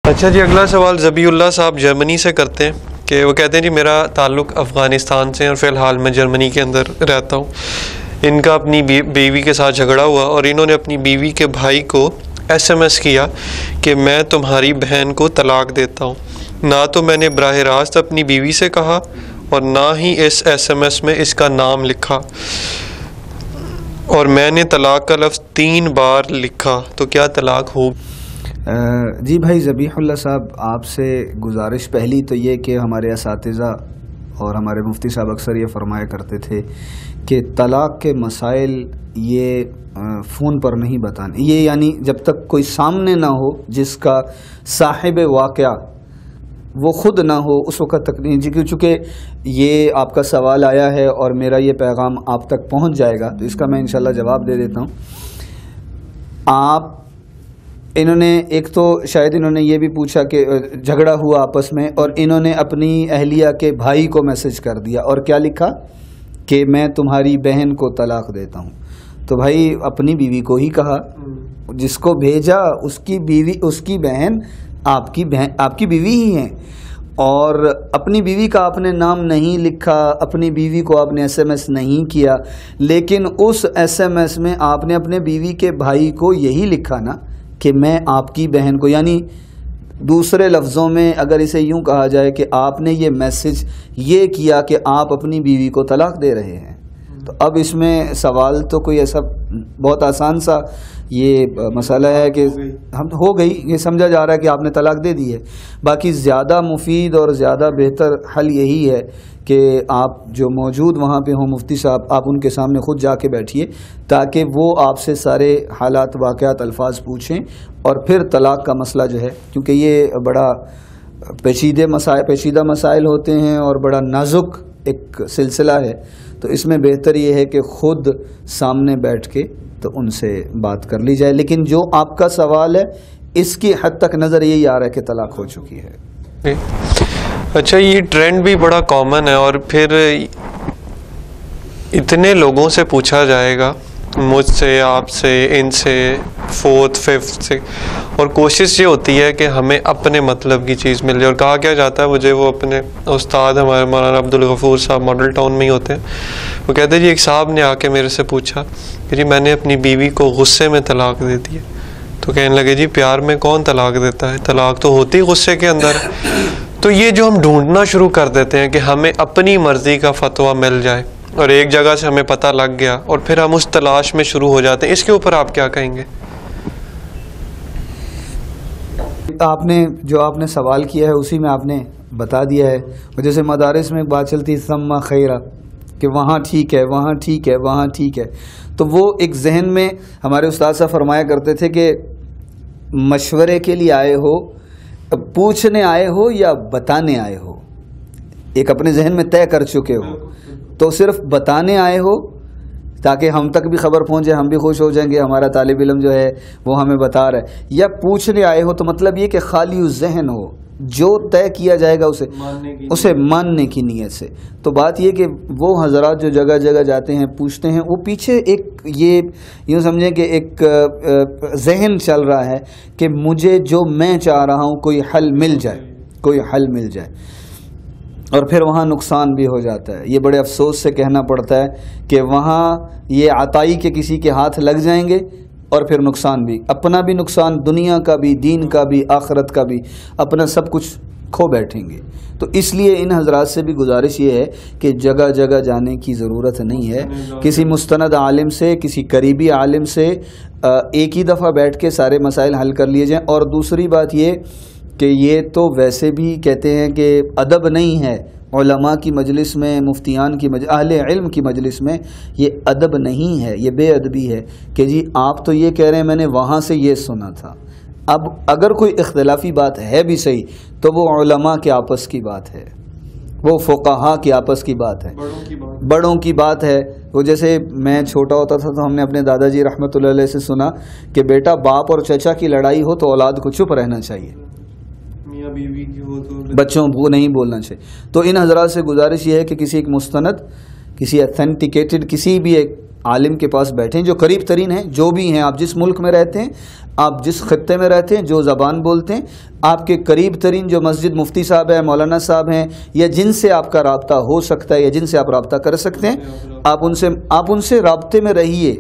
اچھا جی، اگلا سوال ذبیح اللہ صاحب جرمنی سے کرتے ہیں کہ وہ کہتے ہیں جی میرا تعلق افغانستان سے اور فی الحال میں جرمنی کے اندر رہتا ہوں. ان کا اپنی بیوی کے ساتھ جھگڑا ہوا اور انہوں نے اپنی بیوی کے بھائی کو SMS کیا کہ میں تمہاری بہن کو طلاق دیتا ہوں. نہ تو میں نے براہ راست اپنی بیوی سے کہا اور نہ ہی اس SMS میں اس کا نام لکھا، اور میں نے طلاق کا لفظ 3 بار لکھا، تو کیا طلاق ہو؟ جی بھائی ذبیح اللہ صاحب، آپ سے گزارش پہلی تو یہ کہ ہمارے اساتذہ اور ہمارے مفتی صاحب اکثر یہ فرمایا کرتے تھے کہ طلاق کے مسائل یہ فون پر نہیں بتانے، یہ یعنی جب تک کوئی سامنے نہ ہو جس کا صاحب واقعہ وہ خود نہ ہو اس وقت تک نہیں. جی چونکہ یہ آپ کا سوال آیا ہے اور میرا یہ پیغام آپ تک پہنچ جائے گا تو اس کا میں انشاءاللہ جواب دے دیتا ہوں. انہوں نے ایک تو شاید انہوں نے یہ بھی پوچھا کہ جھگڑا ہوا آپس میں اور انہوں نے اپنی اہلیہ کے بھائی کو میسج کر دیا اور کیا لکھا کہ میں تمہاری بہن کو طلاق دیتا ہوں. تو بھائی اپنی بیوی کو ہی کہا، جس کو بھیجا اس کی بیوی، اس کی بہن آپ کی بیوی ہی ہیں، اور اپنی بیوی کا آپ نے نام نہیں لکھا، اپنی بیوی کو آپ نے SMS نہیں کیا، لیکن اس SMS میں آپ نے اپنے بیوی کے بھائی کو یہی لکھا نا کہ میں آپ کی بہن کو، یعنی دوسرے لفظوں میں اگر اسے یوں کہا جائے کہ آپ نے یہ میسج یہ کیا کہ آپ اپنی بیوی کو طلاق دے رہے ہیں. تو اب اس میں سوال تو کوئی ایسا بہت آسان سا یہ مسئلہ ہے کہ ہم ہو گئی، یہ سمجھا جا رہا ہے کہ آپ نے طلاق دے دی ہے. باقی زیادہ مفید اور زیادہ بہتر حل یہی ہے کہ آپ جو موجود وہاں پہ ہوں مفتی صاحب، آپ ان کے سامنے خود جا کے بیٹھیے تاکہ وہ آپ سے سارے حالات واقعات الفاظ پوچھیں، اور پھر طلاق کا مسئلہ جو ہے، کیونکہ یہ بڑا پیچیدہ مسائل ہوتے ہیں اور بڑا نازک ایک سلسلہ ہے، تو اس میں بہتر یہ ہے کہ خود سامنے بیٹھ کے تو ان سے بات کر لی جائے. لیکن جو آپ کا سوال ہے اس کی حد تک نظر یہی آ رہا ہے کہ طلاق ہو چکی ہے. اچھا، یہ ٹرینڈ بھی بڑا کامن ہے اور پھر اتنے لوگوں سے پوچھا جائے گا، مجھ سے، آپ سے، ان سے، 4th 5th سے، اور کوشش یہ ہوتی ہے کہ ہمیں اپنے مطلب کی چیز مل جائے. اور کہا کیا جاتا ہے، مجھے وہ اپنے استاد ہمارے مولانا عبدالغفور صاحب ماڈل ٹاؤن میں ہی ہوتے ہیں، وہ کہتے ہیں جی ایک صاحب نے آ کے میرے سے پوچھا کہ جی میں نے اپنی بیوی کو غصے میں طلاق دے دی ہے. تو کہنے لگے جی پیار میں کون طلاق دیتا ہے، طلاق تو ہوتی غصے کے اندر. تو یہ جو ہم ڈھونڈنا شروع کر دیتے ہیں کہ ہمیں اپنی مرضی کا فتویٰ مل جائے اور ایک جگہ سے ہمیں پتہ لگ گیا اور پھر ہم اس تلاش میں شروع ہو جاتے ہیں، اس کے اوپر آپ کیا کہیں گے؟ آپ نے سوال کیا ہے اسی میں آپ نے بتا دیا ہے. جیسے مدارس میں بات چلتی ثم خیرہ کہ وہاں ٹھیک ہے، وہاں ٹھیک ہے، وہاں ٹھیک ہے، تو وہ ایک ذہن میں ہمارے استاد صاحب فرمایا کرتے تھے کہ مشورے کے لیے آئے ہو، پوچھنے آئے ہو یا بتانے آئے ہو، ایک اپنے ذہن میں طے کر چکے ہو تو صرف بتانے آئے ہو تاکہ ہم تک بھی خبر پہنچے، ہم بھی خوش ہو جائیں گے ہمارا طالب علم جو ہے وہ ہمیں بتا رہا ہے، یا پوچھنے آئے ہو تو مطلب یہ کہ خالی ذہن ہو، جو طے کیا جائے گا اسے ماننے کی نیت سے. تو بات یہ کہ وہ حضرات جو جگہ جگہ جاتے ہیں پوچھتے ہیں، وہ پیچھے ایک یہ یوں سمجھیں کہ ایک ذہن چل رہا ہے کہ مجھے جو میں چاہ رہا ہوں کوئی حل مل جائے، اور پھر وہاں نقصان بھی ہو جاتا ہے. یہ بڑے افسوس سے کہنا پڑتا ہے کہ وہاں یہ عطائی کے کسی کے ہاتھ لگ جائیں گے اور پھر نقصان بھی، اپنا بھی نقصان، دنیا کا بھی، دین کا بھی، آخرت کا بھی، اپنا سب کچھ کھو بیٹھیں گے. تو اس لیے ان حضرات سے بھی گزارش یہ ہے کہ جگہ جگہ جانے کی ضرورت نہیں ہے. کسی مستند عالم سے، کسی قریبی عالم سے ایک ہی دفعہ بیٹھ کے سارے مسائل حل کر لیے جائیں. اور دوسری بات یہ کہ یہ تو ویسے بھی کہتے ہیں کہ ادب نہیں ہے، علماء کی مجلس میں، مفتیان کی مجلس، اہل علم کی مجلس میں یہ ادب نہیں ہے، یہ بے ادبی ہے کہ جی آپ تو یہ کہہ رہے ہیں میں نے وہاں سے یہ سنا تھا. اب اگر کوئی اختلافی بات ہے بھی صحیح تو وہ علماء کے آپس کی بات ہے، وہ فقہاء کی آپس کی بات ہے، بڑوں کی بات ہے. وہ جیسے میں چھوٹا ہوتا تھا تو ہم نے اپنے دادا جی رحمۃ اللہ علیہ سے سنا کہ بیٹا باپ اور چچا کی لڑائی ہو تو اولاد کو چپ رہنا چاہیے، بیوی کی ہو تو بچوں کو نہیں بولنا چاہیے. تو ان حضرات سے گزارش یہ ہے کہ کسی ایک مستند، کسی اتھینٹیکیٹڈ، کسی بھی ایک عالم کے پاس بیٹھیں جو قریب ترین ہیں، جو بھی ہیں، آپ جس ملک میں رہتے ہیں، آپ جس خطے میں رہتے ہیں، جو زبان بولتے ہیں، آپ کے قریب ترین جو مسجد مفتی صاحب ہیں، مولانا صاحب ہیں، یا جن سے آپ کا رابطہ ہو سکتا ہے یا جن سے آپ رابطہ کر سکتے ہیں، آپ ان سے رابطے میں رہیے.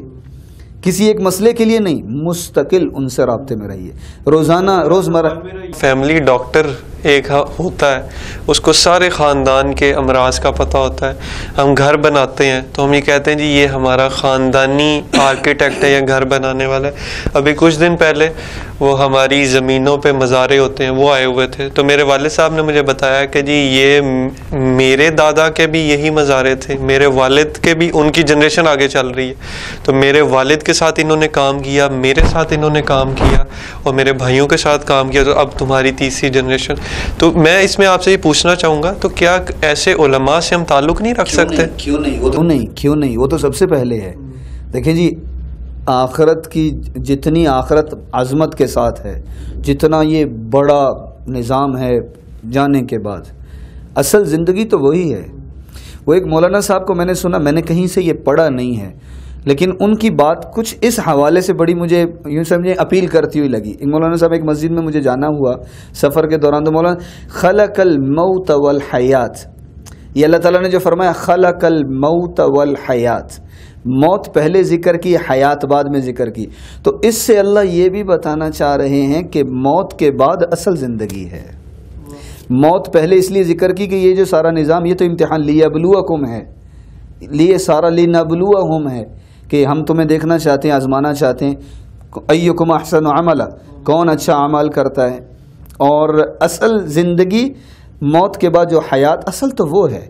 کسی ایک مسئلے کے لیے نہیں، مستقل ان سے رابطے میں رہیے. روزانہ روزمرہ فیملی ڈاکٹر ایک ہوتا ہے، اس کو سارے خاندان کے امراض کا پتہ ہوتا ہے. ہم گھر بناتے ہیں تو ہم یہ کہتے ہیں جی یہ ہمارا خاندانی آرکیٹیکٹ ہے یا گھر بنانے والا ہے. ابھی کچھ دن پہلے وہ ہماری زمینوں پہ مزارے ہوتے ہیں وہ آئے ہوئے تھے، تو میرے والد صاحب نے مجھے بتایا کہ جی یہ میرے دادا کے بھی یہی مزارے تھے، میرے والد کے بھی، ان کی جنریشن آگے چل رہی ہے، تو میرے والد کے ساتھ انہوں نے کام کیا، میرے ساتھ انہوں نے کام کیا، اور میرے بھائیوں کے ساتھ کام کیا، تو اب تمہاری تیسری جنریشن. تو میں اس میں آپ سے یہ پوچھنا چاہوں گا، تو کیا ایسے علماء سے ہم تعلق نہیں رکھ سکتے؟ کیوں نہیں، وہ تو سب سے پہلے ہے. دیکھیں جی، آخرت کی جتنی آخرت عظمت کے ساتھ ہے، جتنا یہ بڑا نظام ہے جانے کے بعد، اصل زندگی تو وہی ہے. وہ ایک مولانا صاحب کو میں نے سنا، میں نے کہیں سے یہ پڑھا نہیں ہے، لیکن ان کی بات کچھ اس حوالے سے بڑی مجھے یوں سمجھیں اپیل کرتی ہوئی لگی. ایک مولانا صاحب ایک مسجد میں مجھے جانا ہوا سفر کے دوران، تو مولانا خلق الموت والحیات، یہ اللہ تعالیٰ نے جو فرمایا خلق الموت والحیات، موت پہلے ذکر کی، حیات بعد میں ذکر کی، تو اس سے اللہ یہ بھی بتانا چاہ رہے ہیں کہ موت کے بعد اصل زندگی ہے. موت پہلے اس لیے ذکر کی کہ یہ جو سارا نظام، یہ تو امتحان لیبلوکم ہے، لیے سارا لنبلوہم ہے، کہ ہم تمہیں دیکھنا چاہتے ہیں، آزمانا چاہتے ہیں، ایکم احسن عملا، کون اچھا عمل کرتا ہے. اور اصل زندگی موت کے بعد جو حیات، اصل تو وہ ہے.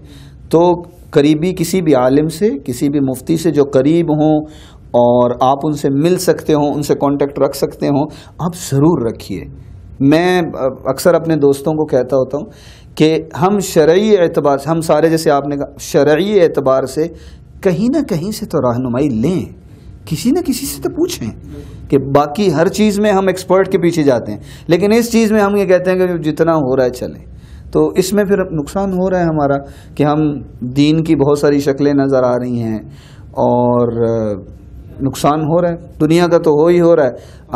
تو قریبی کسی بھی عالم سے، کسی بھی مفتی سے جو قریب ہوں اور آپ ان سے مل سکتے ہوں، ان سے کانٹیکٹ رکھ سکتے ہوں، آپ ضرور رکھیے. میں اکثر اپنے دوستوں کو کہتا ہوتا ہوں کہ ہم شرعی اعتبار سے، ہم سارے جیسے آپ نے کہا شرعی اعتبار سے کہیں نہ کہیں سے تو رہنمائی لیں، کسی نہ کسی سے تو پوچھیں. کہ باقی ہر چیز میں ہم ایکسپرٹ کے پیچھے جاتے ہیں، لیکن اس چیز میں ہم یہ کہتے ہیں کہ جتنا ہو رہا ہے چلیں. تو اس میں پھر نقصان ہو رہا ہے ہمارا، کہ ہم دین کی بہت ساری شکلیں نظر آ رہی ہیں اور نقصان ہو رہا ہے. دنیا کا تو ہو ہی ہو رہا ہے،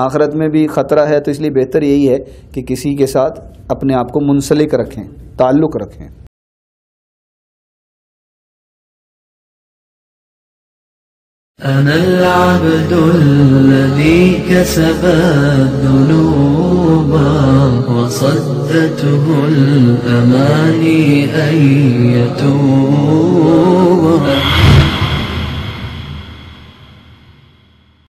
آخرت میں بھی خطرہ ہے. تو اس لیے بہتر یہی ہے کہ کسی کے ساتھ اپنے آپ کو منسلک رکھیں، تعلق رکھیں. أنا العبد الذي كسب الذنوب وصدته الأماني أن يتوب